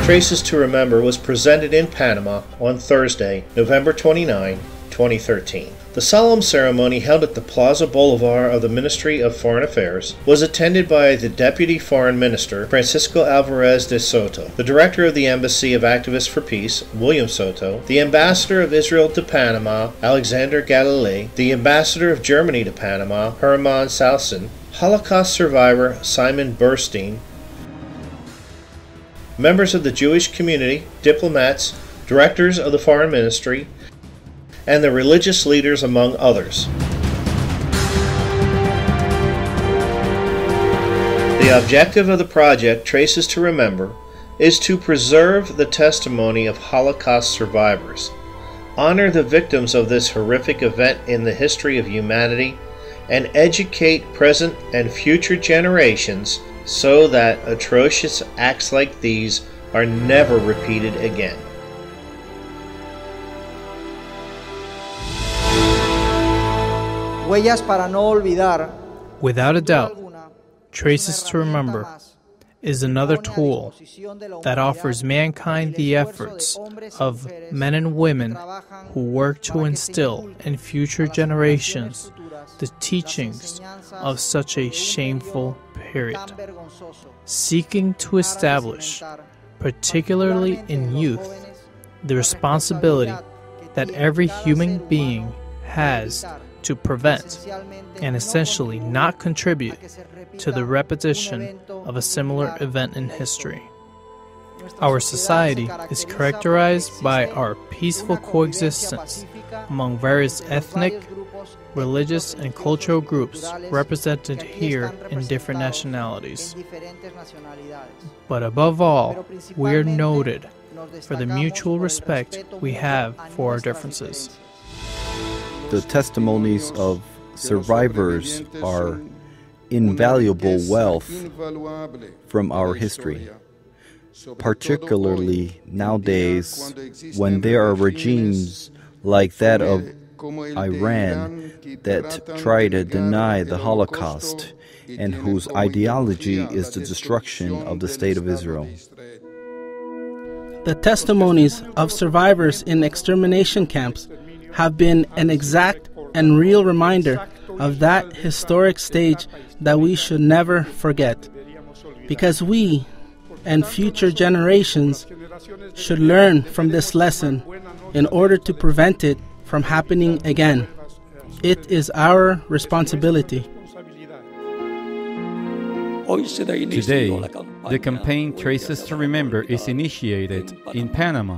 Traces to Remember was presented in Panama on Thursday, November 29, 2013. The solemn ceremony held at the Plaza Boulevard of the Ministry of Foreign Affairs was attended by the Deputy Foreign Minister, Francisco Alvarez de Soto, the Director of the Embassy of Activists for Peace, William Soto, the Ambassador of Israel to Panama, Alexander Galilei, the Ambassador of Germany to Panama, Hermann Salson, Holocaust survivor Simon Burstein, members of the Jewish community, diplomats, directors of the Foreign Ministry, and the religious leaders, among others. The objective of the project, Traces to Remember, is to preserve the testimony of Holocaust survivors, honor the victims of this horrific event in the history of humanity, and educate present and future generations so that atrocious acts like these are never repeated again. Without a doubt, Traces to Remember is another tool that offers mankind the efforts of men and women who work to instill in future generations the teachings of such a shameful period, seeking to establish, particularly in youth, the responsibility that every human being has to prevent and essentially not contribute to the repetition of a similar event in history. Our society is characterized by our peaceful coexistence among various ethnic, religious, and cultural groups represented here in different nationalities. But above all, we are noted for the mutual respect we have for our differences. The testimonies of survivors are invaluable wealth from our history, particularly nowadays when there are regimes like that of Iran that try to deny the Holocaust and whose ideology is the destruction of the State of Israel. The testimonies of survivors in extermination camps have been an exact and real reminder of that historic stage that we should never forget, because we and future generations should learn from this lesson in order to prevent it from happening again. It is our responsibility. Today, the campaign Traces to Remember is initiated in Panama,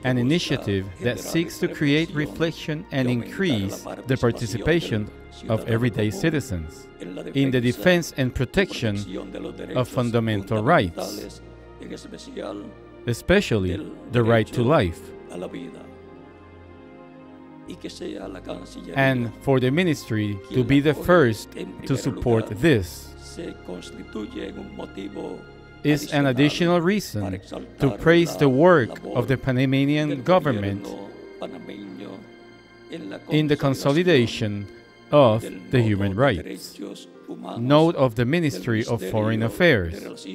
an initiative that seeks to create reflection and increase the participation of everyday citizens in the defense and protection of fundamental rights, especially the right to life, and for the ministry to be the first to support this is an additional reason to praise the work of the Panamanian government in the consolidation of the human rights. Note of the Ministry of Foreign Affairs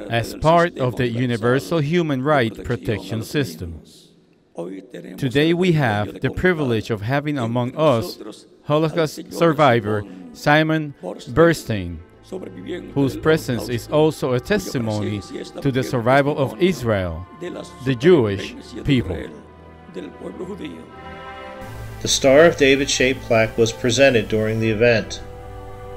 as part of the universal human right protection system. Today we have the privilege of having among us Holocaust survivor Simon Burstein, whose presence is also a testimony to the survival of Israel, the Jewish people. The Star of David-shaped plaque was presented during the event.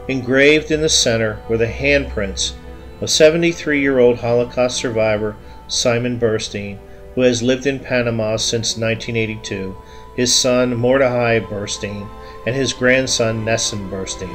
Engraved in the center were the handprints of 73-year-old Holocaust survivor Simon Burstein, who has lived in Panama since 1982, his son Mordechai Burstein, and his grandson Nesson Burstein.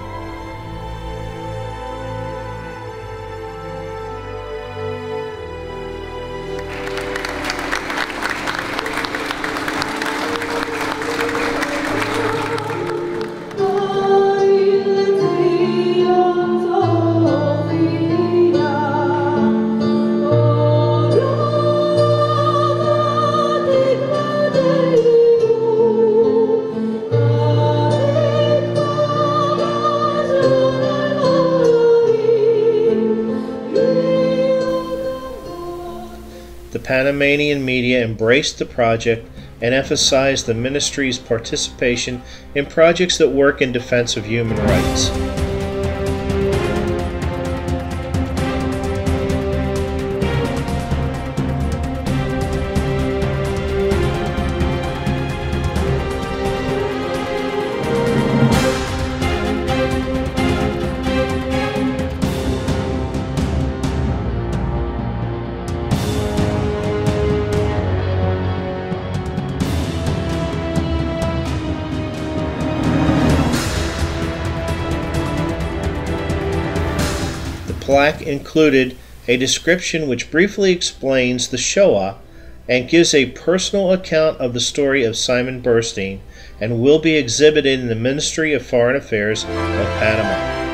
Panamanian media embraced the project and emphasized the ministry's participation in projects that work in defense of human rights. The plaque included a description which briefly explains the Shoah and gives a personal account of the story of Simon Burstein, and will be exhibited in the Ministry of Foreign Affairs of Panama.